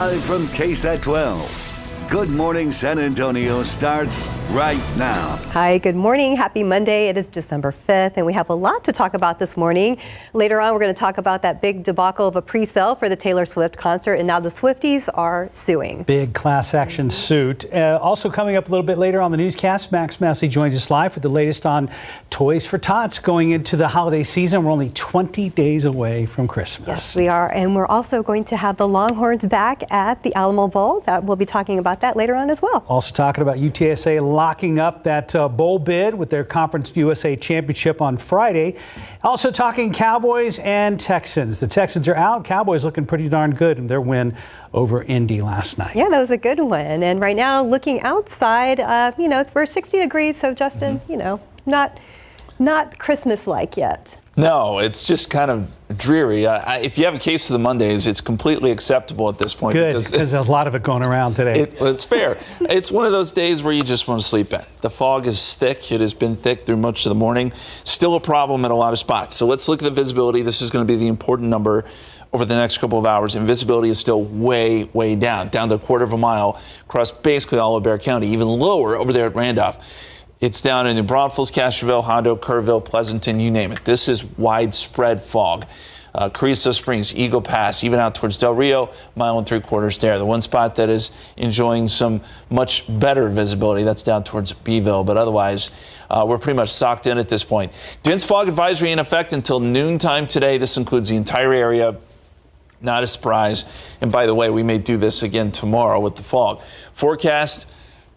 Live from KSAT 12. Good Morning San Antonio starts right now. Hi, good morning. Happy Monday. It is December 5th, and we have a lot to talk about this morning. Later on, we're going to talk about that big debacle of a pre-sale for the Taylor Swift concert, and now the Swifties are suing. Big class action suit. Also coming up a little bit later on the newscast, Max Massey joins us live for the latest on toys for Tots going into the holiday season. We're only 20 days away from Christmas. Yes, we are, and we're also going to have the Longhorns back at the Alamo Bowl. We'll be talking about that later on as well. Also talking about UTSA locking up that bowl bid with their Conference USA Championship on Friday. Also talking Cowboys and Texans. The Texans are out. Cowboys looking pretty darn good in their win over Indy last night. Yeah, that was a good win. And right now, looking outside, we're 60 degrees, so Justin, not Christmas-like yet. No, it's just kind of dreary. If you have a case of the Mondays, it's completely acceptable at this point. Good, because there's a lot of it going around today. It's fair. It's one of those days where you just want to sleep in. The fog is thick. It has been thick through much of the morning. Still a problem in a lot of spots. So let's look at the visibility. This is going to be the important number over the next couple of hours, and visibility is still way, way down to a quarter of a mile across basically all of Bexar County, even lower over there at Randolph. It's down in New Braunfels, Castroville, Hondo, Kerrville, Pleasanton, you name it. This is widespread fog. Carrizo Springs, Eagle Pass, even out towards Del Rio, 1 3/4 miles there. The one spot that is enjoying some much better visibility, that's down towards Beeville, but otherwise we're pretty much socked in at this point. Dense fog advisory in effect until noontime today. This includes the entire area. Not a surprise. And by the way, we may do this again tomorrow with the fog. Forecast.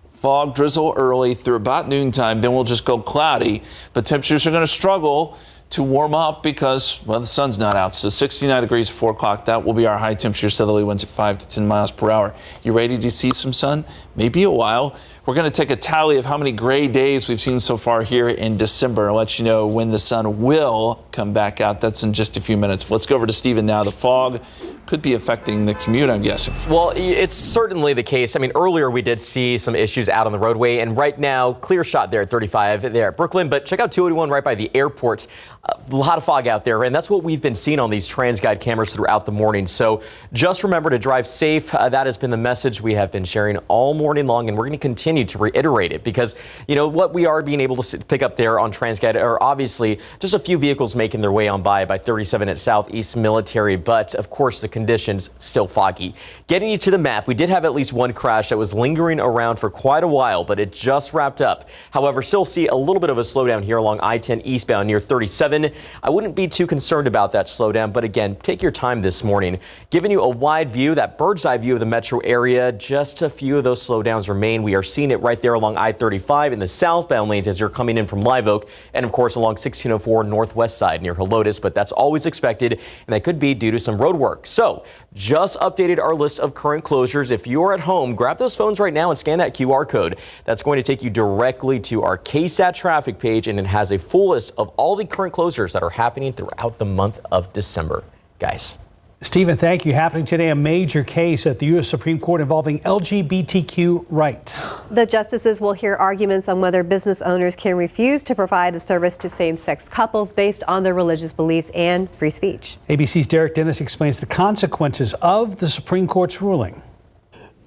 Fog, drizzle early through about noontime, then we'll just go cloudy. But temperatures are going to struggle to warm up because, well, the sun's not out. So 69 degrees at 4 o'clock, that will be our high temperature. Southerly winds at 5 to 10 miles per hour. You ready to see some sun? Maybe a while. We're going to take a tally of how many gray days we've seen so far here in December and let you know when the sun will come back out. That's in just a few minutes. Let's go over to Stephen now. The fog could be affecting the commute, I'm guessing. Well, it's certainly the case. I mean, earlier we did see some issues out on the roadway, and right now, clear shot there at 35 there at Brooklyn, but check out 281 right by the airport. A lot of fog out there, and that's what we've been seeing on these TransGuide cameras throughout the morning. So just remember to drive safe. That has been the message we have been sharing all morning long, and we're going to continue to reiterate it because, what we are being able to pick up there on TransGuide are obviously just a few vehicles making their way on by 37 at Southeast Military, but of course the conditions still foggy. Getting you to the map, we did have at least one crash that was lingering around for quite a while, but it just wrapped up. However, still see a little bit of a slowdown here along I-10 eastbound near 37. I wouldn't be too concerned about that slowdown, but again, take your time this morning. Giving you a wide view, that bird's eye view of the metro area, just a few of those slowdowns remain. We are seeing it right there along I-35 in the southbound lanes as you're coming in from Live Oak, and of course along 1604 northwest side near Helotes, but that's always expected, and that could be due to some road work. So just updated our list of current closures. If you're at home, grab those phones right now and scan that QR code. That's going to take you directly to our KSAT traffic page, and it has a full list of all the current closures that are happening throughout the month of December. Guys. Stephen, thank you. Happening today, a major case at the U.S. Supreme Court involving LGBTQ rights. The justices will hear arguments on whether business owners can refuse to provide a service to same-sex couples based on their religious beliefs and free speech. ABC's Derek Dennis explains the consequences of the Supreme Court's ruling.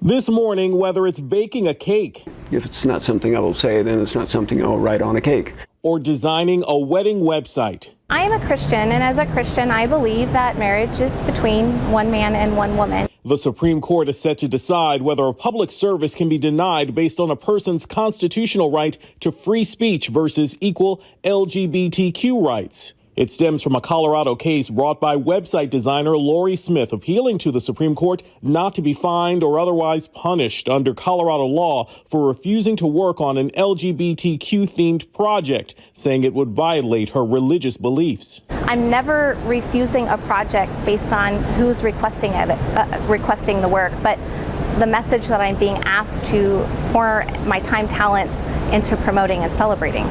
This morning, whether it's baking a cake. If it's not something I will say, then it's not something I'll write on a cake. Or designing a wedding website. I am a Christian, and as a Christian, I believe that marriage is between one man and one woman. The Supreme Court is set to decide whether a public service can be denied based on a person's constitutional right to free speech versus equal LGBTQ rights. It stems from a Colorado case brought by website designer Lori Smith, appealing to the Supreme Court not to be fined or otherwise punished under Colorado law for refusing to work on an LGBTQ-themed project, saying it would violate her religious beliefs. I'm never refusing a project based on who's requesting the work, but the message that I'm being asked to pour my time, talents into promoting and celebrating.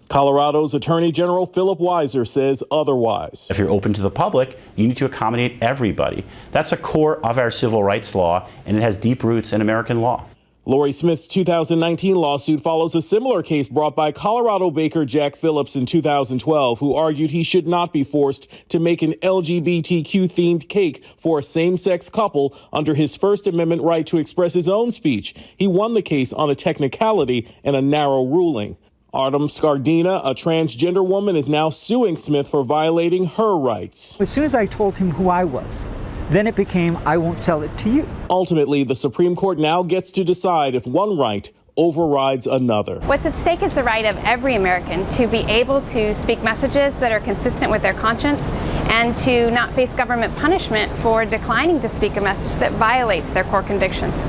Colorado's Attorney General Philip Weiser says otherwise. If you're open to the public, you need to accommodate everybody. That's a core of our civil rights law, and it has deep roots in American law. Lori Smith's 2019 lawsuit follows a similar case brought by Colorado baker Jack Phillips in 2012, who argued he should not be forced to make an LGBTQ-themed cake for a same-sex couple under his First Amendment right to express his own speech. He won the case on a technicality and a narrow ruling. Autumn Scardina, a transgender woman, is now suing Smith for violating her rights. As soon as I told him who I was, then it became, I won't sell it to you. Ultimately, the Supreme Court now gets to decide if one right overrides another. What's at stake is the right of every American to be able to speak messages that are consistent with their conscience and to not face government punishment for declining to speak a message that violates their core convictions.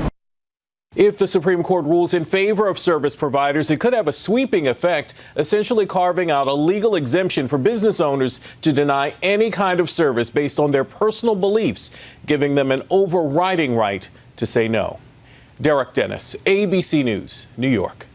If the Supreme Court rules in favor of service providers, it could have a sweeping effect, essentially carving out a legal exemption for business owners to deny any kind of service based on their personal beliefs, giving them an overriding right to say no. Derek Dennis, ABC News, New York.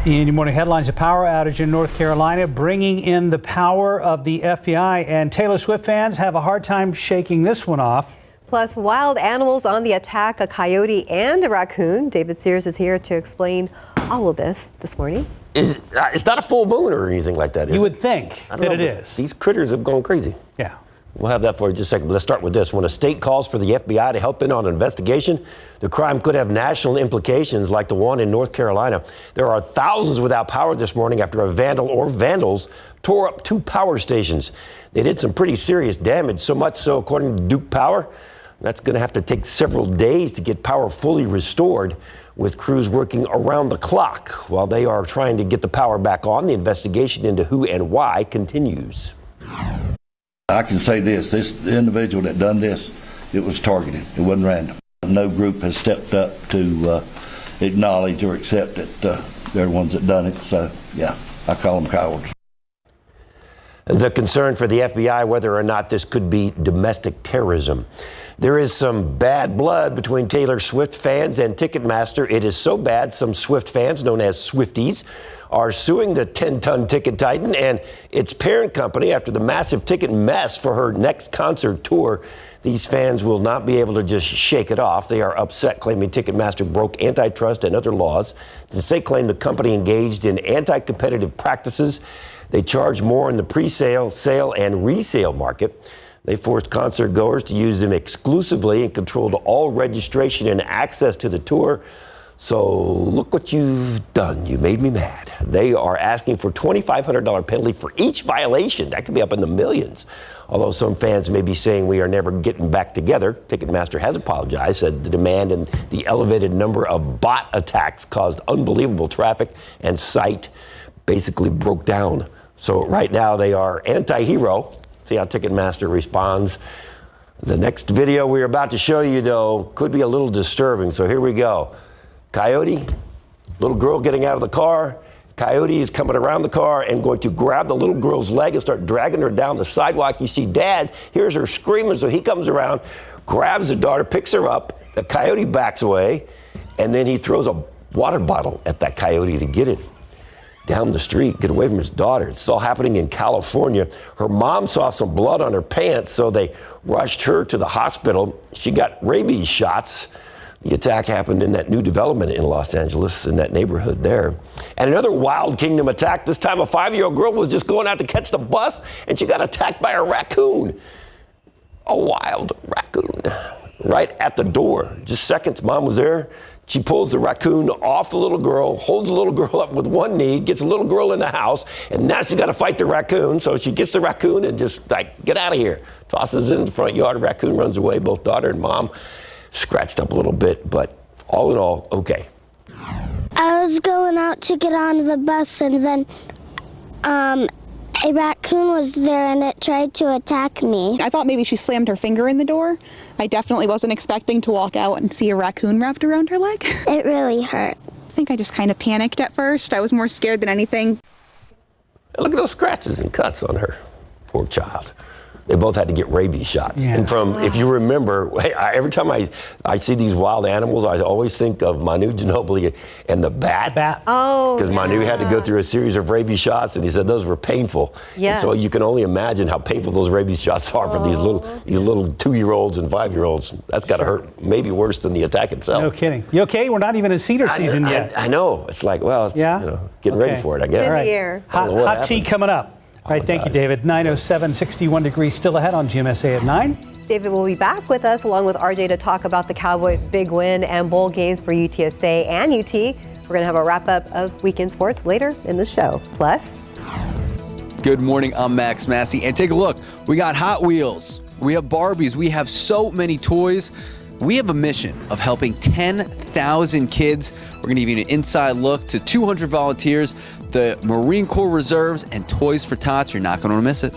In your morning headlines, a power outage in North Carolina bringing in the power of the FBI, and Taylor Swift fans have a hard time shaking this one off. Plus, wild animals on the attack, a coyote and a raccoon. David Sears is here to explain all of this morning. It's not a full moon or anything like that, is it? You would think that it is. These critters have gone crazy. Yeah. We'll have that for you in just a second. But let's start with this. When a state calls for the FBI to help in on an investigation, the crime could have national implications like the one in North Carolina. There are thousands without power this morning after a vandal or vandals tore up 2 power stations. They did some pretty serious damage, so much so, according to Duke Power, that's going to have to take several days to get power fully restored, with crews working around the clock while they are trying to get the power back on. The investigation into who and why continues. I can say this individual that done this, it was targeted. It wasn't random. No group has stepped up to acknowledge or accept that they're the ones that done it. So, yeah, I call them cowards. The concern for the FBI, whether or not this could be domestic terrorism. There is some bad blood between Taylor Swift fans and Ticketmaster. It is so bad, some Swift fans, known as Swifties, are suing the 10-ton ticket titan and its parent company after the massive ticket mess for her next concert tour. These fans will not be able to just shake it off. They are upset, claiming Ticketmaster broke antitrust and other laws. Since they claim the company engaged in anti-competitive practices, they charge more in the pre-sale, sale, and resale market. They forced concert goers to use them exclusively and controlled all registration and access to the tour. So look what you've done. You made me mad. They are asking for $2,500 penalty for each violation. That could be up in the millions. Although some fans may be saying we are never getting back together, Ticketmaster has apologized, said the demand and the elevated number of bot attacks caused unbelievable traffic, and site basically broke down. So right now they are anti-hero. See how Ticketmaster responds. The next video we're about to show you, though, could be a little disturbing. So here we go. Coyote, little girl getting out of the car. Coyote is coming around the car and going to grab the little girl's leg and start dragging her down the sidewalk. You see Dad hears her screaming, so he comes around, grabs the daughter, picks her up. The coyote backs away, and then he throws a water bottle at that coyote to get it down the street, get away from his daughter. It's all happening in California. Her mom saw some blood on her pants, so they rushed her to the hospital. She got rabies shots. The attack happened in that new development in Los Angeles, in that neighborhood there. And another Wild Kingdom attack. This time a 5-year-old girl was just going out to catch the bus, and she got attacked by a raccoon. A wild raccoon right at the door. Just seconds, Mom was there. She pulls the raccoon off the little girl, holds the little girl up with one knee, gets the little girl in the house, and now she's got to fight the raccoon. So she gets the raccoon and just get out of here. Tosses it in the front yard. Raccoon runs away. Both daughter and mom scratched up a little bit, but all in all, okay. I was going out to get on the bus, and then a raccoon was there and it tried to attack me. I thought maybe she slammed her finger in the door. I definitely wasn't expecting to walk out and see a raccoon wrapped around her leg. It really hurt. I think I just kind of panicked at first. I was more scared than anything. Look at those scratches and cuts on her. Poor child. They both had to get rabies shots. Yeah. And if you remember, every time I see these wild animals, I always think of Manu Ginobili and the bat. Oh, because Manu had to go through a series of rabies shots, and he said those were painful. Yes. And so you can only imagine how painful those rabies shots are for these little 2-year-olds and 5-year-olds. That's got to hurt, maybe worse than the attack itself. No kidding. You okay? We're not even in cedar season yet. I know. It's like, well, it's, getting ready for it, I guess. In the air. Hot tea coming up. All right, thank you, David. 9:07, 61 degrees still ahead on GMSA at 9. David will be back with us along with RJ to talk about the Cowboys' big win and bowl games for UTSA and UT. We're going to have a wrap-up of weekend sports later in the show. Plus, good morning, I'm Max Massey. And take a look, we got Hot Wheels, we have Barbies, we have so many toys. We have a mission of helping 10,000 kids. We're going to give you an inside look to 200 volunteers, the Marine Corps Reserves, and Toys for Tots. You're not going to miss it.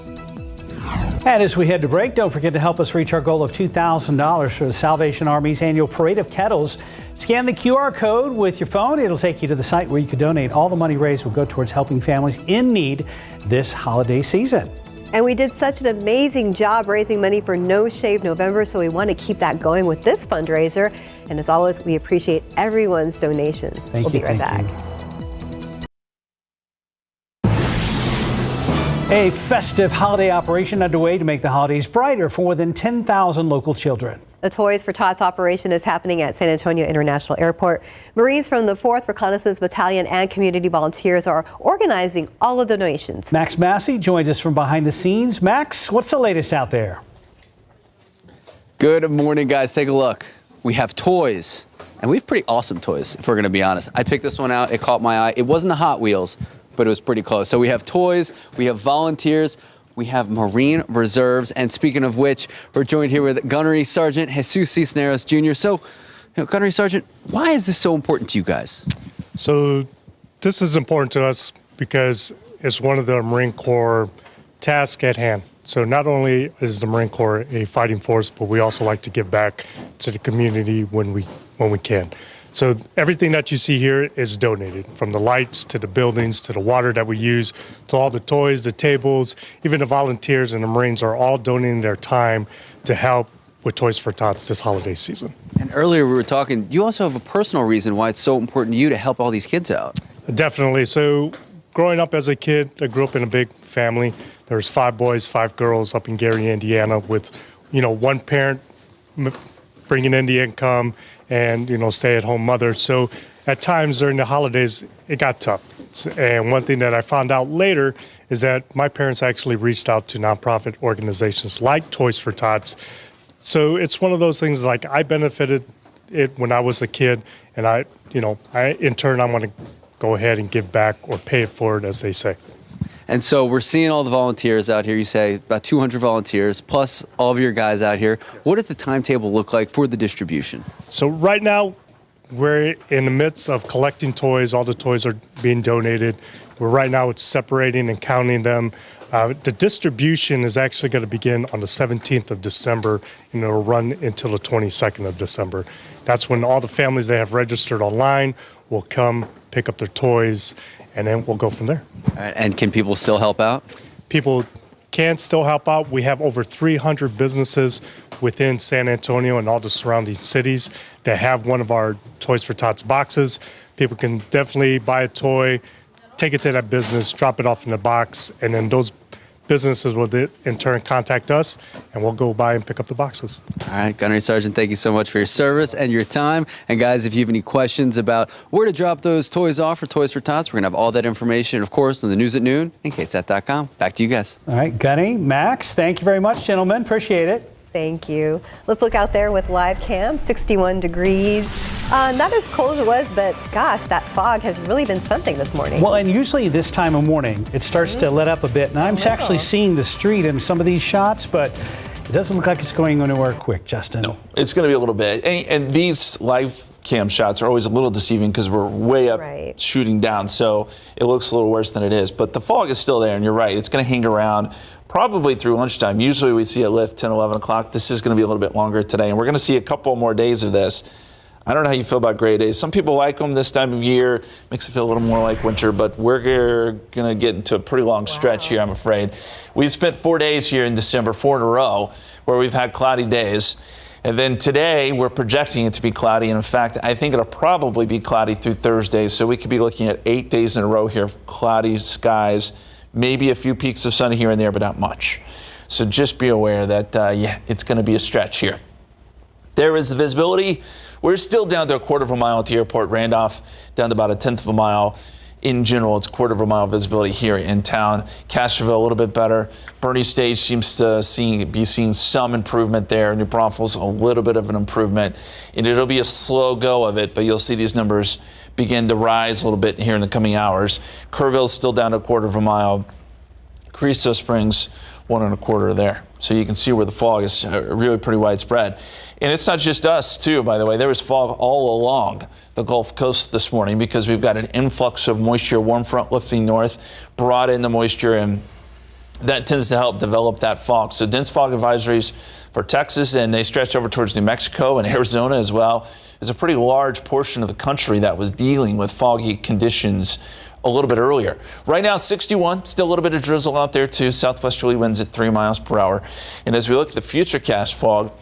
And as we head to break, don't forget to help us reach our goal of $2,000 for the Salvation Army's annual Parade of Kettles. Scan the QR code with your phone. It'll take you to the site where you can donate. All the money raised will go towards helping families in need this holiday season. and we did such an amazing job raising money for No Shave November, so we want to keep that going with this fundraiser. And as always, we appreciate everyone's donations. We'll be right back. A festive holiday operation underway to make the holidays brighter for more than 10,000 local children. The Toys for Tots operation is happening at San Antonio International Airport. Marines from the 4th Reconnaissance Battalion and community volunteers are organizing all of the donations. Max Massey joins us from behind the scenes. Max, what's the latest out there? Good morning, guys. Take a look. We have toys, and we have pretty awesome toys, if we're going to be honest. I picked this one out. It caught my eye. It wasn't the Hot Wheels, but it was pretty close. So we have toys, we have volunteers, we have Marine Reserves, and speaking of which, we're joined here with Gunnery Sergeant Jesus Cisneros Jr. So, Gunnery Sergeant, why is this so important to you guys? So this is important to us because it's one of the Marine Corps tasks at hand. So not only is the Marine Corps a fighting force, but we also like to give back to the community when we can. So everything that you see here is donated, from the lights to the buildings to the water that we use to all the toys, the tables. Even the volunteers and the Marines are all donating their time to help with Toys for Tots this holiday season. And earlier we were talking, you also have a personal reason why it's so important to you to help all these kids out. Definitely. So growing up as a kid, I grew up in a big family. There was 5 boys, 5 girls up in Gary, Indiana, with, one parent bringing in the income and, stay-at-home mother. So at times during the holidays, it got tough. And one thing that I found out later is that my parents actually reached out to nonprofit organizations like Toys for Tots. So it's one of those things, like, I benefited it when I was a kid, and I in turn, I want to go ahead and give back or pay it forward, as they say. And so we're seeing all the volunteers out here. You say about 200 volunteers, plus all of your guys out here. What does the timetable look like for the distribution? So right now, we're in the midst of collecting toys. All the toys are being donated. Right now, it's separating and counting them. The distribution is actually going to begin on the 17th of December, and it'll run until the 22nd of December. That's when all the families that have registered online will come pick up their toys, and then we'll go from there. All right, and can people still help out? People can still help out. We have over 300 businesses within San Antonio and all the surrounding cities that have one of our Toys for Tots boxes. People can definitely buy a toy, take it to that business, drop it off in the box, and then those businesses will in turn contact us, and we'll go by and pick up the boxes. All right, Gunnery Sergeant, thank you so much for your service and your time. And guys, if you have any questions about where to drop those toys off for Toys for Tots, we're going to have all that information, of course, in the news at noon and KSAT.com. Back to you guys. All right, Gunny, Max, thank you very much, gentlemen. Appreciate it. Thank you. Let's look out there with live cam, 61 degrees. Not as cold as it was, but gosh, that fog has really been something this morning. Well, and usually this time of morning, it starts to let up a bit. And I'm actually seeing the street in some of these shots, but it doesn't look like it's going anywhere quick, Justin. No, it's going to be a little bit. And these live cam shots are always a little deceiving because we're way up shooting down, so it looks a little worse than it is. But the fog is still there, and you're right. It's going to hang around probably through lunchtime. Usually we see a lift 10, 11 o'clock. This is going to be a little bit longer today, and we're going to see a couple more days of this. I don't know how you feel about gray days. Some people like them this time of year. Makes it feel a little more like winter, but we're going to get into a pretty long stretch here, I'm afraid. We've spent 4 days here in December, 4 in a row, where we've had cloudy days. And then today, we're projecting it to be cloudy. And in fact, I think it'll probably be cloudy through Thursday. So we could be looking at 8 days in a row here of cloudy skies, maybe a few peaks of sun here and there, but not much. So just be aware that, it's going to be a stretch here. There is the visibility. We're still down to a quarter of a mile at the airport. Randolph down to about a tenth of a mile. In general, it's quarter of a mile visibility here in town. Castroville a little bit better. Bernie Stage seems to be seeing some improvement there. New Braunfels a little bit of an improvement. And it'll be a slow go of it, but you'll see these numbers begin to rise a little bit here in the coming hours. Kerrville's still down to a quarter of a mile. Cristo Springs 1 1/4 there. So you can see where the fog is really pretty widespread. And it's not just us, too, by the way. There was fog all along the Gulf Coast this morning because we've got an influx of moisture, warm front lifting north, brought in the moisture, and that tends to help develop that fog. So dense fog advisories for Texas, and they stretch over towards New Mexico and Arizona as well. There's a pretty large portion of the country that was dealing with foggy conditions a little bit earlier. Right now, 61, still a little bit of drizzle out there, too. Southwesterly winds at 3 miles per hour. And as we look at the futurecast fog,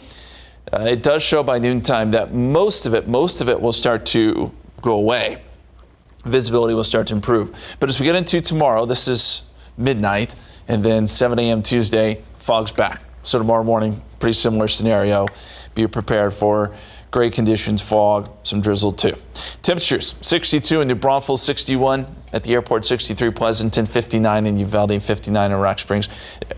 it does show by noontime that most of it will start to go away. Visibility will start to improve. But as we get into tomorrow, this is midnight, and then 7 a.m. Tuesday, fog's back. So tomorrow morning, pretty similar scenario. Be prepared for gray conditions, fog, some drizzle too. Temperatures, 62 in New Braunfels, 61 at the airport, 63 Pleasanton, 59 in Uvalde, 59 in Rock Springs.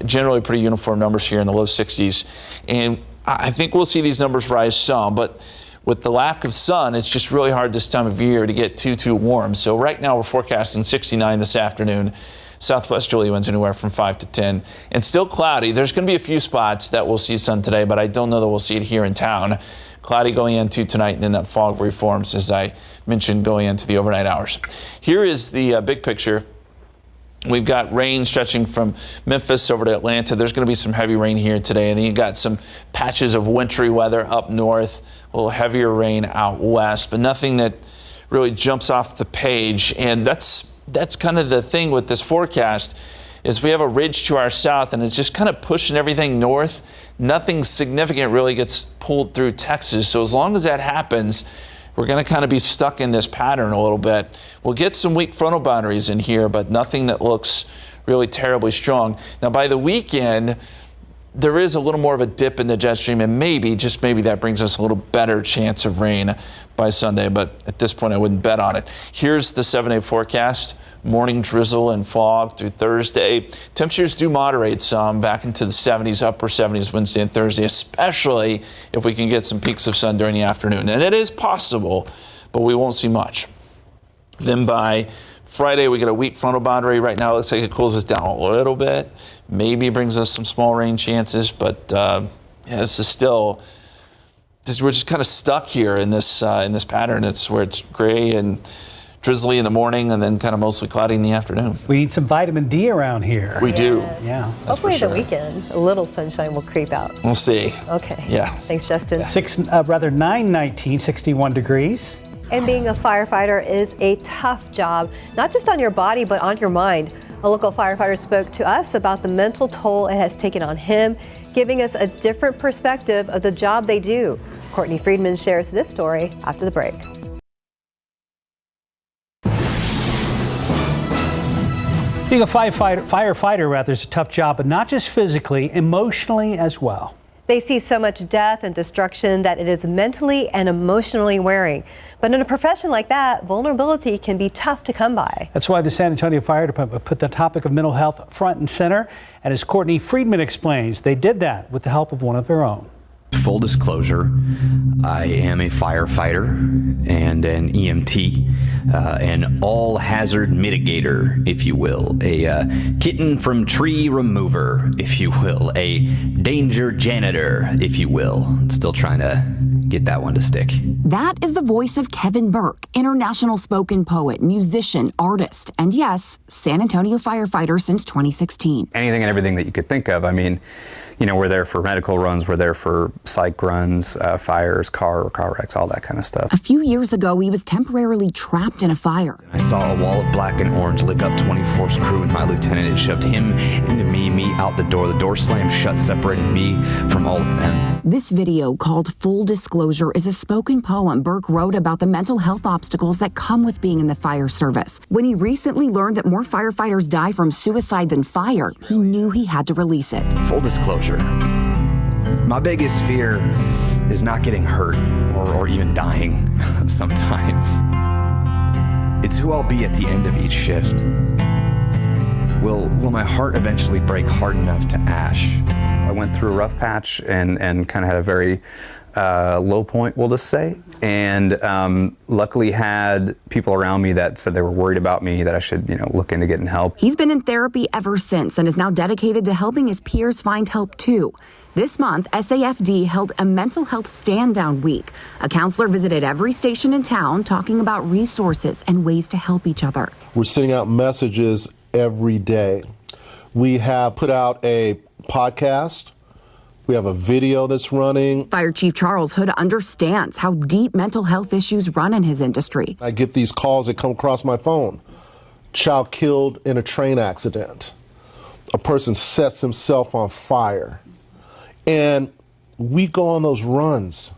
Generally pretty uniform numbers here in the low 60s. And I think we'll see these numbers rise some, but with the lack of sun, it's just really hard this time of year to get too warm. So right now we're forecasting 69 this afternoon. Southwesterly winds anywhere from 5 to 10, and still cloudy. There's going to be a few spots that we'll see sun today, but I don't know that we'll see it here in town. Cloudy going into tonight, and then that fog reforms, as I mentioned, going into the overnight hours. Here is the big picture. We've got rain stretching from Memphis over to Atlanta. There's going to be some heavy rain here today. And then you got some patches of wintry weather up north, a little heavier rain out west, but nothing that really jumps off the page. And that's kind of the thing with this forecast, is we have a ridge to our south, and it's just kind of pushing everything north. Nothing significant really gets pulled through Texas. So as long as that happens, we're going to kind of be stuck in this pattern a little bit. We'll get some weak frontal boundaries in here, but nothing that looks really terribly strong. Now, by the weekend, there is a little more of a dip in the jet stream, and maybe, just maybe, that brings us a little better chance of rain by Sunday, but at this point, I wouldn't bet on it. Here's the 7-day forecast. Morning drizzle and fog through Thursday. Temperatures do moderate some, back into the 70s, upper 70s Wednesday and Thursday, especially if we can get some peaks of sun during the afternoon. And it is possible, but we won't see much. Then by Friday, we get a weak frontal boundary. Right now, it looks like it cools us down a little bit. Maybe brings us some small rain chances, but this is still, we're just kind of stuck here in this pattern. It's where it's gray and drizzly in the morning, and then kind of mostly cloudy in the afternoon. We need some vitamin D around here. We do. Yeah. Hopefully the weekend, a little sunshine will creep out. We'll see. Okay. Yeah. Thanks, Justin. 9:19, 61 degrees. And being a firefighter is a tough job, not just on your body, but on your mind. A local firefighter spoke to us about the mental toll it has taken on him, giving us a different perspective of the job they do. Courtney Friedman shares this story after the break. Being a firefighter is a tough job, but not just physically, emotionally as well. They see so much death and destruction that it is mentally and emotionally wearing. But in a profession like that, vulnerability can be tough to come by. That's why the San Antonio Fire Department put the topic of mental health front and center. And as Courtney Friedman explains, they did that with the help of one of their own. Full disclosure, I am a firefighter and an EMT, an all-hazard mitigator, if you will, a kitten from tree remover, if you will, a danger janitor, if you will. Still trying to get that one to stick. That is the voice of Kevin Burke, international spoken poet, musician, artist, and yes, San Antonio firefighter since 2016. Anything and everything that you could think of. I mean, you know, we're there for medical runs, we're there for psych runs, fires, car wrecks, all that kind of stuff. A few years ago, he was temporarily trapped in a fire. I saw a wall of black and orange lick up 24's crew and my lieutenant. It shoved him into me out the door. The door slammed shut, separating me from all of them. This video, called Full Disclosure, is a spoken poem Burke wrote about the mental health obstacles that come with being in the fire service. When he recently learned that more firefighters die from suicide than fire, he knew he had to release it. Full disclosure, my biggest fear is not getting hurt or even dying sometimes. It's who I'll be at the end of each shift. Will my heart eventually break hard enough to ash? I went through a rough patch and kind of had a very low point, we'll just say, and luckily had people around me that said they were worried about me, that I should, you know, look into getting help. He's been in therapy ever since and is now dedicated to helping his peers find help too. This month, SAFD held a mental health stand-down week. A counselor visited every station in town talking about resources and ways to help each other. We're sending out messages every day. We have put out a podcast. We have a video that's running. Fire Chief Charles Hood understands how deep mental health issues run in his industry. I get these calls that come across my phone. Child killed in a train accident. A person sets himself on fire. And we go on those runs,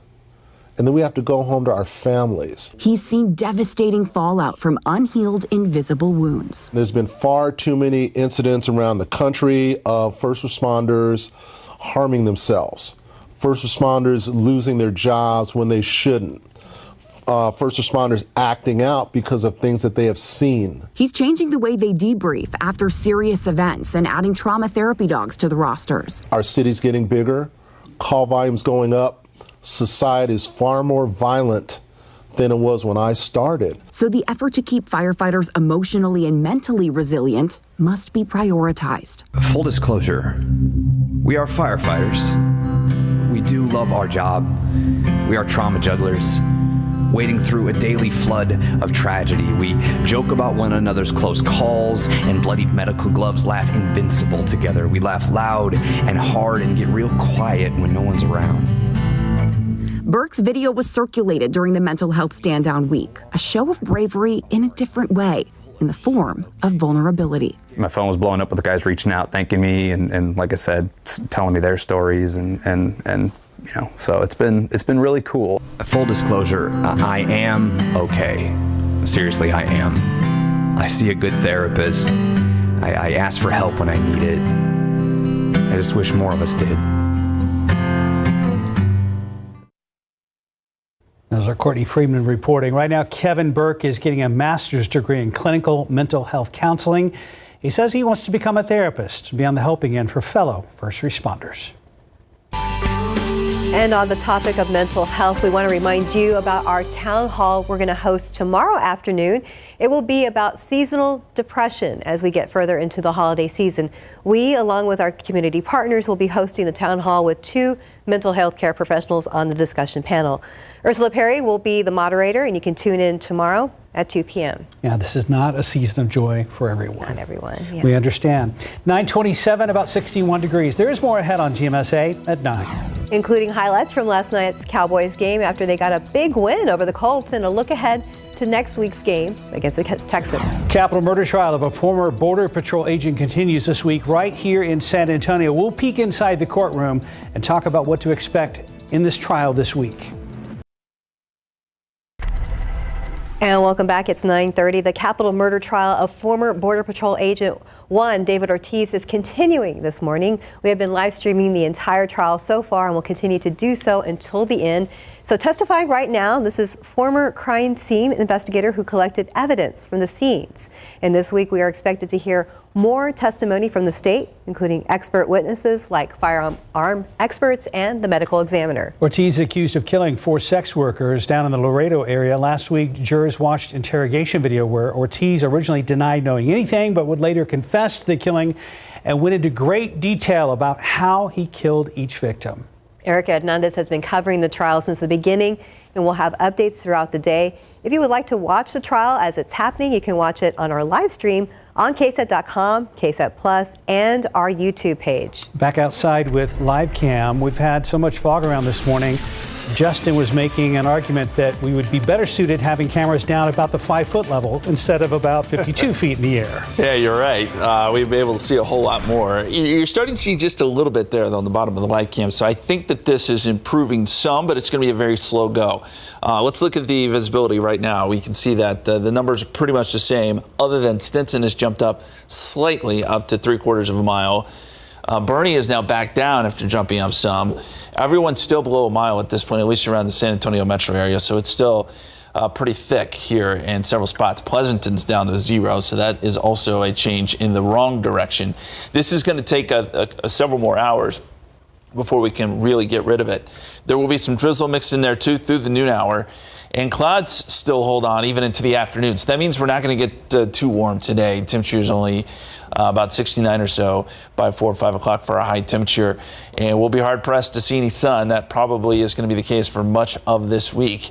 and then we have to go home to our families. He's seen devastating fallout from unhealed, invisible wounds. There's been far too many incidents around the country of first responders harming themselves, first responders losing their jobs when they shouldn't, first responders acting out because of things that they have seen. He's changing the way they debrief after serious events and adding trauma therapy dogs to the rosters. Our city's getting bigger, call volume's going up, society is far more violent than it was when I started. So the effort to keep firefighters emotionally and mentally resilient must be prioritized. Full disclosure, we are firefighters. We do love our job. We are trauma jugglers, wading through a daily flood of tragedy. We joke about one another's close calls and bloodied medical gloves, laugh invincible together. We laugh loud and hard and get real quiet when no one's around. Burke's video was circulated during the Mental Health Stand-Down Week, a show of bravery in a different way, in the form of vulnerability. My phone was blowing up with the guys reaching out, thanking me, and like I said, telling me their stories, and you know, so it's been really cool. Full disclosure, I am okay. Seriously, I am. I see a good therapist. I ask for help when I need it. I just wish more of us did. Those are Courtney Friedman reporting. Right now, Kevin Burke is getting a master's degree in clinical mental health counseling. He says he wants to become a therapist and be on the helping end for fellow first responders. And on the topic of mental health, we want to remind you about our town hall we're going to host tomorrow afternoon. It will be about seasonal depression as we get further into the holiday season. We, along with our community partners, will be hosting the town hall with 2 mental health care professionals on the discussion panel. Ursula Perry will be the moderator, and you can tune in tomorrow at 2 p.m. Yeah, this is not a season of joy for everyone. Not everyone. Yeah. We understand. 9:27, about 61 degrees. There is more ahead on GMSA at 9. Including highlights from last night's Cowboys game after they got a big win over the Colts, and a look ahead to next week's game against the Texans. Capital murder trial of a former Border Patrol agent continues this week right here in San Antonio. We'll peek inside the courtroom and talk about what to expect in this trial this week. And welcome back. It's 9:30. The capital murder trial of former Border Patrol Agent 1 David Ortiz is continuing this morning. We have been live streaming the entire trial so far and will continue to do so until the end. So testifying right now, this is former crime scene investigator who collected evidence from the scenes. And this week we are expected to hear more testimony from the state, including expert witnesses like firearm experts and the medical examiner. Ortiz is accused of killing 4 sex workers down in the Laredo area. Last week, jurors watched interrogation video where Ortiz originally denied knowing anything, but would later confess to the killing and went into great detail about how he killed each victim. Erica Hernandez has been covering the trial since the beginning, and we'll have updates throughout the day. If you would like to watch the trial as it's happening, you can watch it on our live stream on KSAT.com, KSAT Plus, and our YouTube page. Back outside with live cam. We've had so much fog around this morning. Justin was making an argument that we would be better suited having cameras down about the 5-foot level instead of about 52 feet in the air. Yeah, you're right. We'd be able to see a whole lot more. You're starting to see just a little bit there on the bottom of the live cam. So I think that this is improving some, but it's going to be a very slow go. Let's look at the visibility right now. We can see that the numbers are pretty much the same, other than Stinson has jumped up slightly up to 3/4 of a mile. Bernie is now back down after jumping up some. Everyone's still below a mile at this point, at least around the San Antonio metro area. So it's still pretty thick here in several spots. Pleasanton's down to 0, so that is also a change in the wrong direction. This is going to take several more hours before we can really get rid of it. There will be some drizzle mixed in there too through the noon hour. And clouds still hold on even into the afternoon. So that means we're not going to get too warm today. Temperature is only about 69 or so by 4 or 5 o'clock for our high temperature. And we'll be hard pressed to see any sun. That probably is going to be the case for much of this week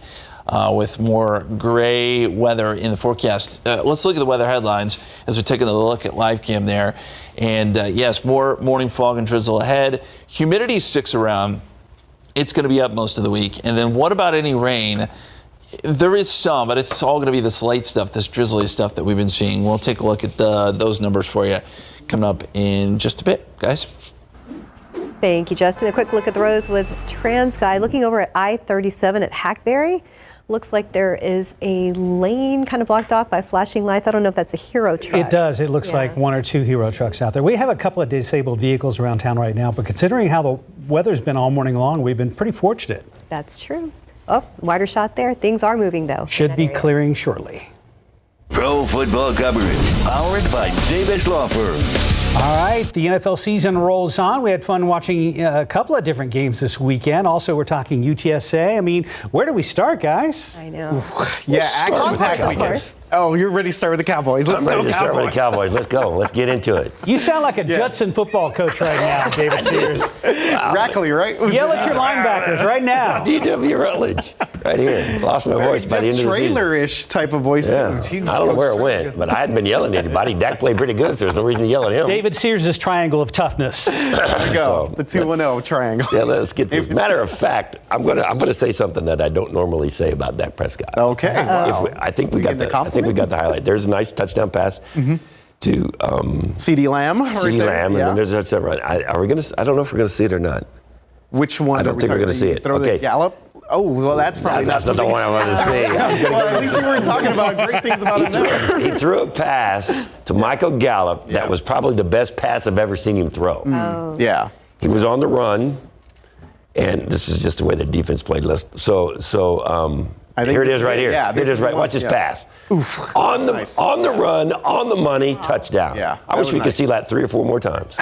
with more gray weather in the forecast. Let's look at the weather headlines as we're taking a look at live cam there. And yes, more morning fog and drizzle ahead. Humidity sticks around. It's going to be up most of the week. And then what about any rain? There is some, but it's all going to be this light stuff, this drizzly stuff that we've been seeing. We'll take a look at those numbers for you coming up in just a bit, guys. Thank you, Justin. A quick look at the roads with TransGuide. Looking over at I-37 at Hackberry. Looks like there is a lane kind of blocked off by flashing lights. I don't know if that's a Hero truck. It does. It looks like 1 or 2 Hero trucks out there. We have a couple of disabled vehicles around town right now, but considering how the weather's been all morning long, we've been pretty fortunate. That's true. Oh, wider shot there. Things are moving, though. Should be clearing shortly. Pro football coverage, powered by Davis Law Firm. All right, the NFL season rolls on. We had fun watching a couple of different games this weekend. Also, we're talking UTSA. I mean, where do we start, guys? I know. Yeah, action-packed weekend. Oh, you're ready to start with the Cowboys. I'm ready to start with the Cowboys. Let's go. Let's get into it. You sound like a Judson football coach right now, David Sears. Wow. Rackley, right? Yell at your linebackers right now. DW Rutledge. Right here. Lost my voice by the end of the season. Trailer-ish type of voice. Yeah. I don't know where it went, but I hadn't been yelling at anybody. Dak played pretty good, so there's no reason to yell at him. David Sears' triangle of toughness. There we go. So, the 2-1-0 triangle. Yeah, let's get this. Matter of fact, I'm gonna say something that I don't normally say about Dak Prescott. Okay. Wow. I think we got the highlight. There's a nice touchdown pass to CeeDee Lamb. CeeDee Lamb, and then there's that run. Are we gonna? I don't know if we're gonna see it or not. Which one? I don't think we're gonna see it. Okay. Gallup. Oh, well, that's probably that's not the one I wanted to see. Well, at least you weren't talking about great things about him. He threw a pass to Michael Gallup that was probably the best pass I've ever seen him throw. Oh. Yeah. He was on the run, and this is just the way the defense played. So here it is right here. Yeah, here it is right. Watch his pass. Oof. On the run, on the money, touchdown. Yeah, I wish we could see that 3 or 4 more times.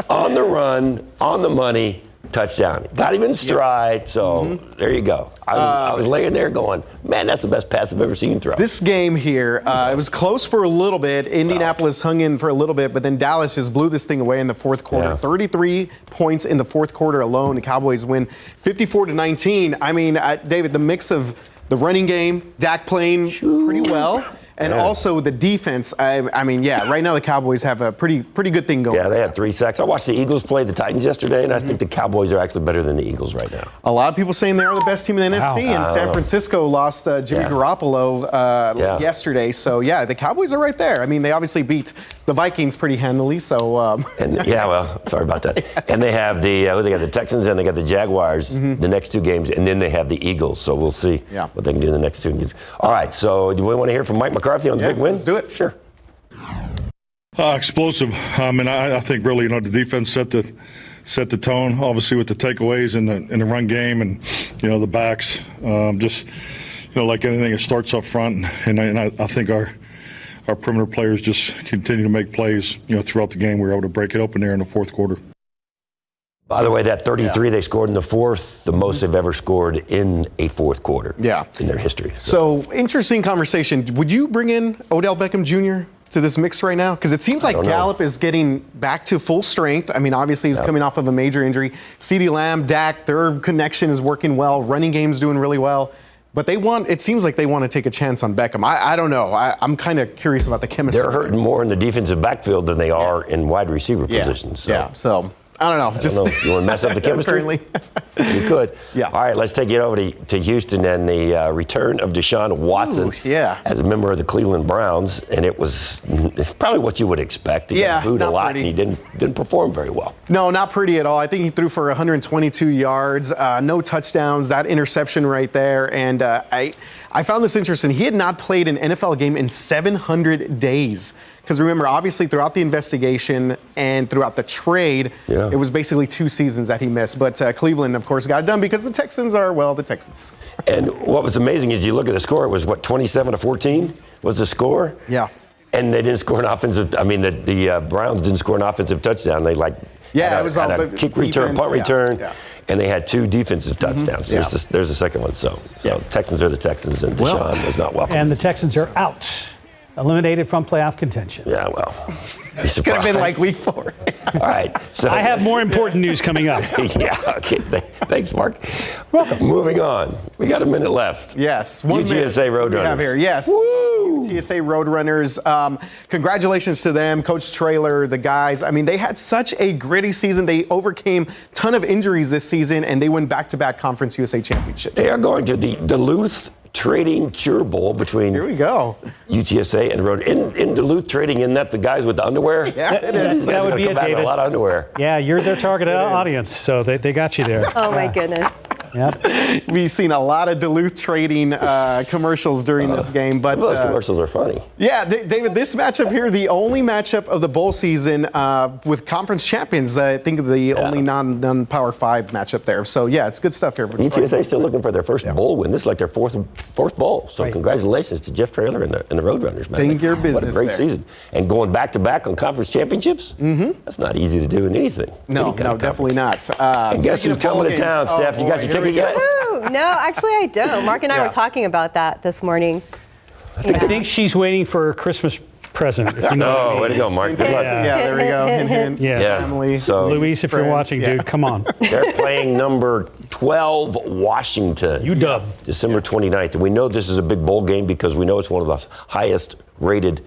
On the run, on the money, touchdown. Got him in stride, so there you go. I was laying there going, man, that's the best pass I've ever seen him throw. This game here, it was close for a little bit. Indianapolis hung in for a little bit, but then Dallas just blew this thing away in the fourth quarter. 33 points in the fourth quarter alone. The Cowboys win 54-19. I mean, David, the mix of the running game, Dak playing pretty well, and also the defense. I mean, right now the Cowboys have a pretty good thing going. Yeah, they had 3 sacks. I watched the Eagles play the Titans yesterday, and I think the Cowboys are actually better than the Eagles right now. A lot of people saying they are the best team in the NFC, and San Francisco lost Jimmy Garoppolo yesterday. So, the Cowboys are right there. I mean, they obviously beat the Vikings pretty handily. So, sorry about that. And they have they got the Texans and they got the Jaguars the next 2 games, and then they have the Eagles. So we'll see what they can do in the next 2. All right, so do we want to hear from Mike McCarthy on the big win? Let's do it. Sure. Explosive. I mean, I think really, the defense set the tone, obviously with the takeaways in the run game and, the backs. Just, like anything, it starts up front. And I think our perimeter players just continue to make plays, throughout the game. We were able to break it open there in the fourth quarter. By the way, that 33 they scored in the fourth, the most they've ever scored in a fourth quarter in their history. So interesting conversation. Would you bring in Odell Beckham Jr.? to this mix right now? Because it seems like Gallup is getting back to full strength. I mean, obviously he's coming off of a major injury. CeeDee Lamb, Dak, their connection is working well. Running game's doing really well. But it seems like they want to take a chance on Beckham. I don't know. I'm kind of curious about the chemistry. They're hurting more in the defensive backfield than they are in wide receiver positions. So. So I don't know. You want to mess up the chemistry? Apparently. You could. Yeah. All right, let's take it over to Houston and the return of Deshaun Watson as a member of the Cleveland Browns. And it was probably what you would expect. He got booed a lot, and he didn't perform very well. No, not pretty at all. I think he threw for 122 yards, no touchdowns, that interception right there. And I found this interesting. He had not played an NFL game in 700 days. Because remember, obviously, throughout the investigation and throughout the trade, it was basically 2 seasons that he missed. But Cleveland, of course, got it done because the Texans are, well, the Texans. And what was amazing is you look at the score, it was, 27-14 was the score? Yeah. And they didn't score an offensive, the Browns didn't score an offensive touchdown. They it was all the kick return, punt return. Yeah. And they had 2 defensive touchdowns. There's the second one. So Texans are the Texans, and Deshaun was not welcome. And the Texans are out. Eliminated from playoff contention. Yeah, well, could have been like week 4. All right. So I have more important news coming up. Okay. Thanks, Mark. Welcome. Moving on. We got a minute left. Yes. UTSA Roadrunners. We have here. Yes. Woo! UTSA Roadrunners. Congratulations to them, Coach Traylor, the guys. I mean, they had such a gritty season. They overcame a ton of injuries this season, and they win back-to-back Conference USA championships. They are going to the Duluth Trading Cure Bowl between UTSA and Road in Duluth Trading. In that the guys with the underwear? Yeah, it is. That would be it, David. A lot of underwear. Yeah, you're their target audience, so they got you there. Oh my goodness. Yep. We've seen a lot of Duluth Trading commercials during this game, but those commercials are funny. Yeah, David, this matchup here, the only matchup of the bowl season with conference champions. I think the only non-Power 5 matchup there. So yeah, it's good stuff here. UTSA still looking for their first bowl win. This is like their fourth bowl. So congratulations to Jeff Traylor and the Roadrunners, man. Taking care of business. What a great season. And going back to back on conference championships. That's not easy to do in anything. No, definitely not. And guess who's coming to town, Steph? You got your ticket yet? No, actually I don't. Mark and I were talking about that this morning. I think she's waiting for her Christmas present. If you know what I mean. Way to go, Mark. Good luck. Yeah, there we go. Hint, hint. Family. So, Luis, if you're watching, dude, come on. They're playing number 12 Washington. UW. December 29th. And we know this is a big bowl game because we know it's one of the highest rated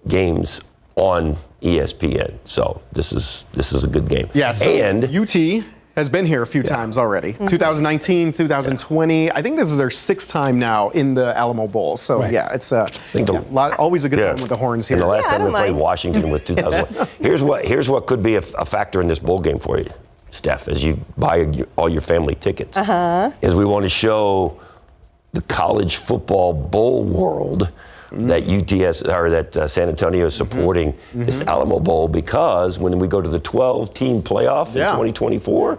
games on ESPN. So this is a good game. Yeah, so and UT has been here a few times already. 2019, 2020. I think this is their 6th time now in the Alamo Bowl. So it's always a good time with the Horns here. And the last time we played Washington was 2001. Here's what could be a factor in this bowl game for you, Steph, as you buy all your family tickets. Is we want to show the college football bowl world that San Antonio is supporting this Alamo Bowl, because when we go to the 12-team playoff in 2024,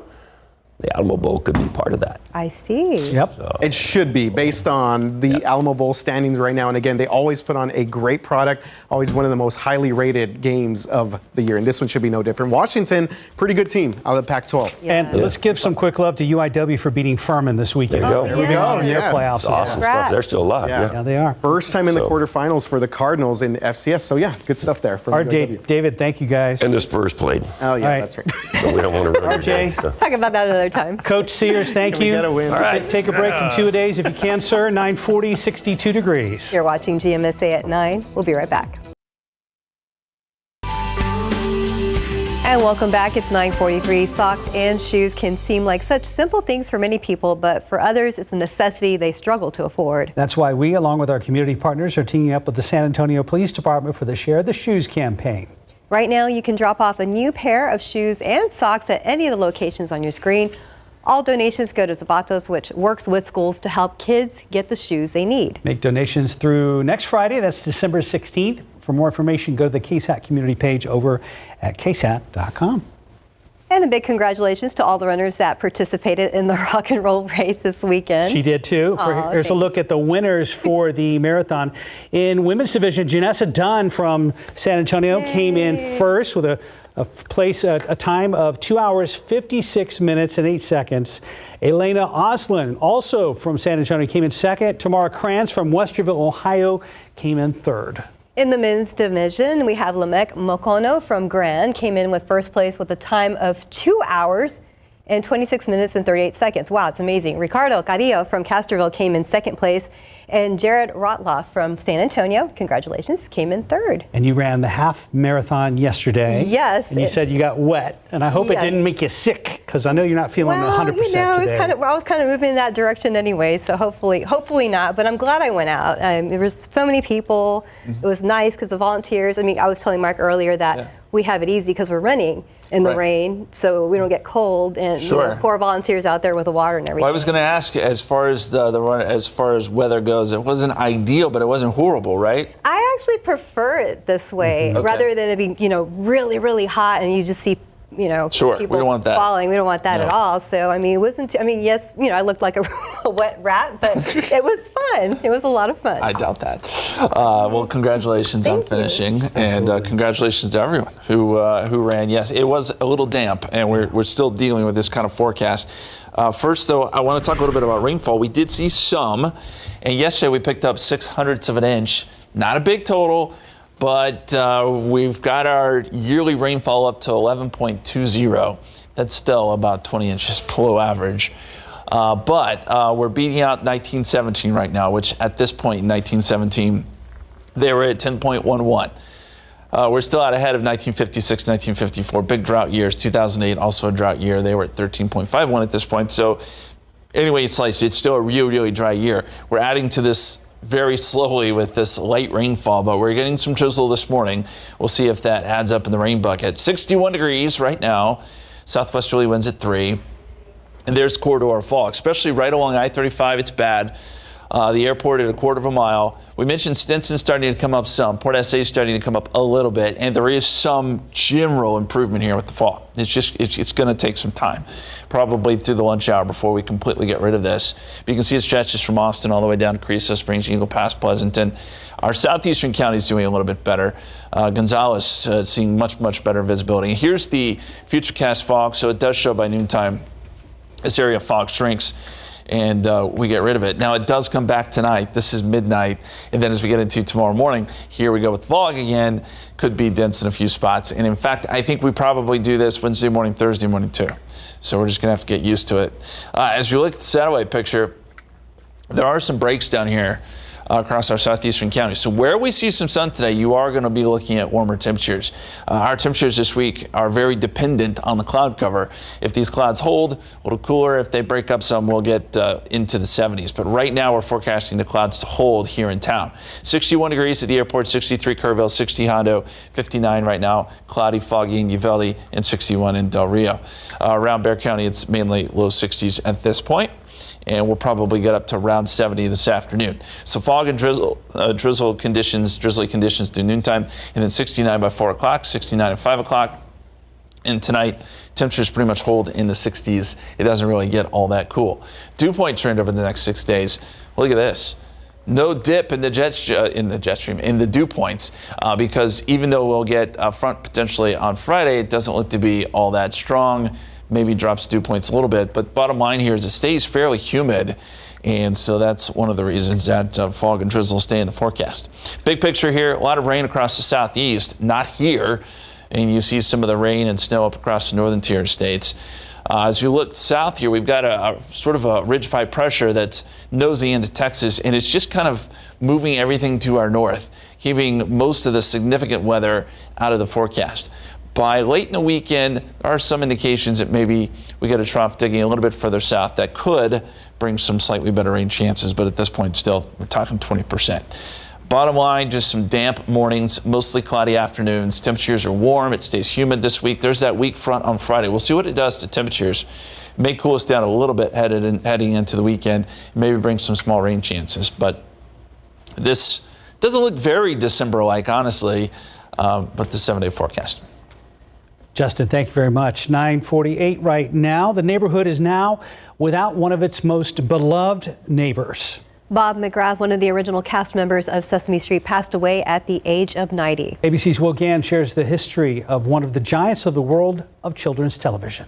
the Alamo Bowl could be part of that. I see. Yep. So. It should be based on the Alamo Bowl standings right now. And again, they always put on a great product, always one of the most highly rated games of the year. And this one should be no different. Washington, pretty good team out of the Pac-12. And let's give some quick love to UIW for beating Furman this weekend. There you go. There we go. Their playoffs. Awesome stuff. They're still alive. Yeah, they are. First time in the quarterfinals for the Cardinals in the FCS. So yeah, good stuff there. From David, thank you guys. And the Spurs played. Oh yeah, that's right. But we don't want to ruin RJ, talk about that another time. Coach Sears, thank you. All right. Take a break from 2-a-days if you can, sir. 9:40, 62 degrees. You're watching GMSA at 9. We'll be right back. And welcome back. It's 9:43. Socks and shoes can seem like such simple things for many people, but for others, it's a necessity they struggle to afford. That's why we, along with our community partners, are teaming up with the San Antonio Police Department for the Share the Shoes campaign. Right now, you can drop off a new pair of shoes and socks at any of the locations on your screen. All donations go to Zapatos, which works with schools to help kids get the shoes they need. Make donations through next Friday. That's December 16th. For more information, go to the KSAT community page over at ksat.com. And a big congratulations to all the runners that participated in the rock and roll race this weekend. She did too. Here's a look at the winners for the marathon. In women's division, Janessa Dunn from San Antonio came in first with a time of 2 hours, 56 minutes and 8 seconds. Elena Oslin, also from San Antonio, came in second. Tamara Kranz from Westerville, Ohio, came in third. In the men's division, we have Lamek Mokono from Grand came in with first place with a time of 2 hours and 26 minutes and 38 seconds. Wow, it's amazing. Ricardo Carrillo from Castroville came in second place, and Jared Rotloff from San Antonio, congratulations, came in third. And you ran the half marathon yesterday. Yes. And you said you got wet, and I hope it didn't make you sick, because I know you're not feeling 100% today. I was kind of moving in that direction anyway, so hopefully not. But I'm glad I went out. There was so many people. It was nice because the volunteers. I mean, I was telling Mark earlier that we have it easy because we're running in the rain, so we don't get cold, and poor volunteers out there with the water and everything. Well, I was going to ask, as far as the run, as far as weather goes, it wasn't ideal, but it wasn't horrible, right? I actually prefer it this way rather than it being, really, really hot and you just see, people we don't want that. falling. We don't want that at all. So, I mean, it wasn't, yes, I looked like a wet rat, but it was fun. It was a lot of fun. I doubt that. Well, congratulations on finishing, and congratulations to everyone who ran. Yes, it was a little damp, and we're still dealing with this kind of forecast. First, though, I want to talk a little bit about rainfall. We did see some, and yesterday we picked up 0.06 of an inch. Not a big total, but we've got our yearly rainfall up to 11.20. That's still about 20 inches below average. But we're beating out 1917 right now, which at this point in 1917, they were at 10.11. We're still out ahead of 1956, 1954, big drought years. 2008, also a drought year. They were at 13.51 at this point. So anyway, it's still a really, really dry year. We're adding to this very slowly with this light rainfall, but we're getting some drizzle this morning. We'll see if that adds up in the rain bucket. 61 degrees right now. Southwesterly winds at 3. And there's corridor fog, especially right along I-35. It's bad. The airport at 1/4 mile. We mentioned Stinson starting to come up some. Port SA starting to come up a little bit. And there is some general improvement here with the fog. It's going to take some time, probably through the lunch hour before we completely get rid of this. But you can see it stretches from Austin all the way down to Carrizo Springs, Eagle Pass, Pleasanton. Our southeastern counties doing a little bit better. Gonzales seeing much, much better visibility. Here's the futurecast fog. So it does show by noontime this area of fog shrinks, and we get rid of it. Now, it does come back tonight. This is midnight. And then as we get into tomorrow morning, here we go with fog again. Could be dense in a few spots. And in fact, I think we probably do this Wednesday morning, Thursday morning too. So we're just going to have to get used to it. As we look at the satellite picture, there are some breaks down here across our southeastern counties. So where we see some sun today, you are going to be looking at warmer temperatures. Our temperatures this week are very dependent on the cloud cover. If these clouds hold, a little cooler. If they break up some, we'll get into the 70s. But right now we're forecasting the clouds to hold here in town. 61 degrees at the airport, 63 Kerrville, 60 Hondo, 59 right now, cloudy, foggy in Uvalde, and 61 in Del Rio. Around Bexar County, it's mainly low 60s at this point. And we'll probably get up to around 70 this afternoon. So fog and drizzly conditions through noontime, and then 69 by 4 o'clock, 69 at 5 o'clock. And tonight, temperatures pretty much hold in the 60s. It doesn't really get all that cool. Dew point trend over the next 6 days. Look at this. No dip in the dew points, because even though we'll get a front potentially on Friday, it doesn't look to be all that strong. Maybe drops dew points a little bit, but bottom line here is it stays fairly humid, and so that's one of the reasons that fog and drizzle stay in the forecast. Big picture here, a lot of rain across the southeast, not here, and you see some of the rain and snow up across the northern tier states. As we look south here, we've got a sort of a ridge-high pressure that's nosing into Texas, and it's just kind of moving everything to our north, keeping most of the significant weather out of the forecast. By late in the weekend, there are some indications that maybe we get a trough digging a little bit further south that could bring some slightly better rain chances, but at this point still, we're talking 20%. Bottom line, just some damp mornings, mostly cloudy afternoons. Temperatures are warm. It stays humid this week. There's that weak front on Friday. We'll see what it does to temperatures. It may cool us down a little bit heading into the weekend, maybe bring some small rain chances, but this doesn't look very December-like, honestly, but the 7-day forecast. Justin, thank you very much. 9:48 right now. The neighborhood is now without one of its most beloved neighbors. Bob McGrath, one of the original cast members of Sesame Street, passed away at the age of 90. ABC's Will Gann shares the history of one of the giants of the world of children's television.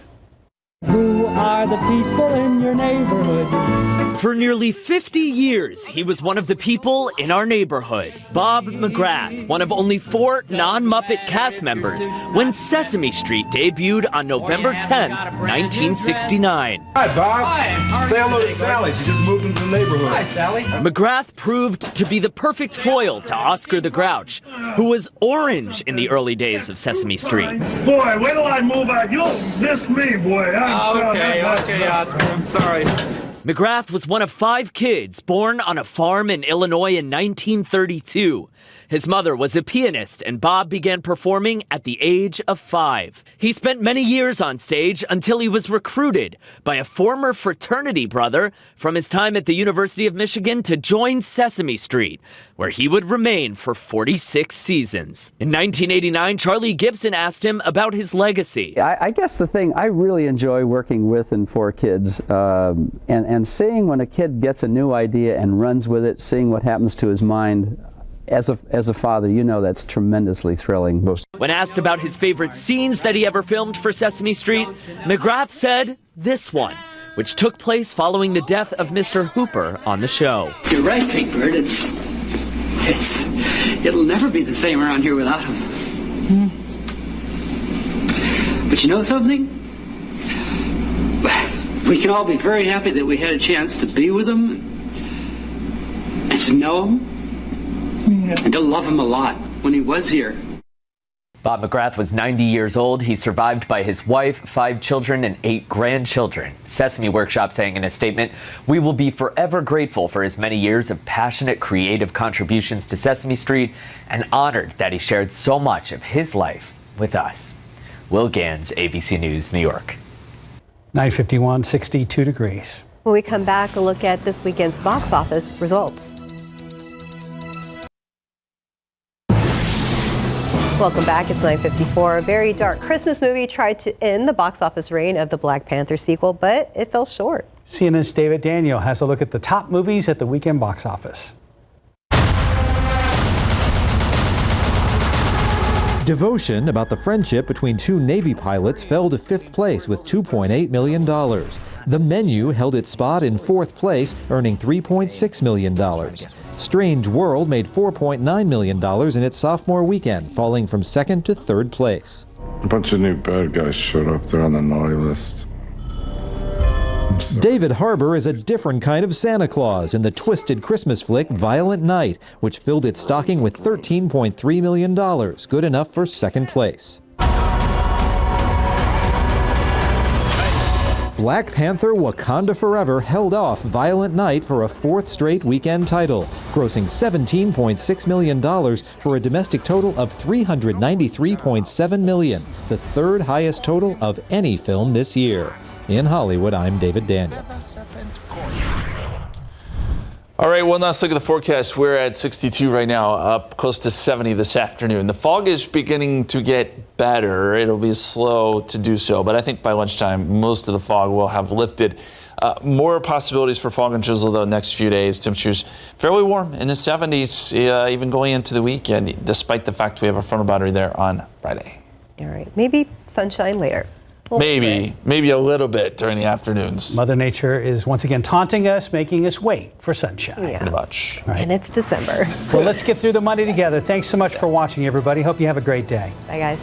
Who are the people in your neighborhood? For nearly 50 years, he was one of the people in our neighborhood. Bob McGrath, one of only 4 non-Muppet cast members when Sesame Street debuted on November 10th, 1969. Hi, Bob. Hi. Say hello to Sally. She just moved into the neighborhood. Hi, Sally. McGrath proved to be the perfect foil to Oscar the Grouch, who was orange in the early days of Sesame Street. Boy, wait till I move out. You'll miss me, boy. Okay, Oscar. I'm sorry. McGrath was one of 5 kids born on a farm in Illinois in 1932. His mother was a pianist, and Bob began performing at the age of 5. He spent many years on stage until he was recruited by a former fraternity brother from his time at the University of Michigan to join Sesame Street, where he would remain for 46 seasons. In 1989, Charlie Gibson asked him about his legacy. I guess the thing I really enjoy working with and for kids, and seeing when a kid gets a new idea and runs with it, seeing what happens to his mind. As a father, you know that's tremendously thrilling. When asked about his favorite scenes that he ever filmed for Sesame Street, McGrath said this one, which took place following the death of Mr. Hooper on the show. You're right, Big Bird. It'll never be the same around here without him. But you know something? We can all be very happy that we had a chance to be with him and to know him. And to love him a lot when he was here. Bob McGrath was 90 years old. He's survived by his wife, 5 children, and 8 grandchildren. Sesame Workshop saying in a statement, "We will be forever grateful for his many years of passionate, creative contributions to Sesame Street and honored that he shared so much of his life with us." Will Gans, ABC News, New York. 9:51, 62 degrees. When we come back, a look at this weekend's box office results. Welcome back. It's 9:54. A very dark Christmas movie tried to end the box office reign of the Black Panther sequel, but it fell short. CNN's David Daniel has a look at the top movies at the weekend box office. Devotion, about the friendship between 2 Navy pilots, fell to 5th place with $2.8 million. The Menu held its spot in 4th place, earning $3.6 million. Strange World made $4.9 million in its sophomore weekend, falling from 2nd to 3rd place. A bunch of new bad guys showed up. They're on the naughty list. David Harbour is a different kind of Santa Claus in the twisted Christmas flick Violent Night, which filled its stocking with $13.3 million, good enough for 2nd place. Black Panther Wakanda Forever held off Violent Night for a 4th straight weekend title, grossing $17.6 million for a domestic total of $393.7 million, the 3rd highest total of any film this year. In Hollywood, I'm David Daniel. All right, well, let's look at the forecast. We're at 62 right now, up close to 70 this afternoon. The fog is beginning to get better. It'll be slow to do so, but I think by lunchtime, most of the fog will have lifted. More possibilities for fog and drizzle, though, next few days. Temperatures fairly warm in the 70s, even going into the weekend, despite the fact we have a frontal boundary there on Friday. All right, maybe sunshine later. Maybe a little bit during the afternoons. Mother Nature is once again taunting us, making us wait for sunshine. Yeah. Pretty much. Right. And it's December. Well, let's get through the Monday together. Thanks so much for watching, everybody. Hope you have a great day. Bye, guys.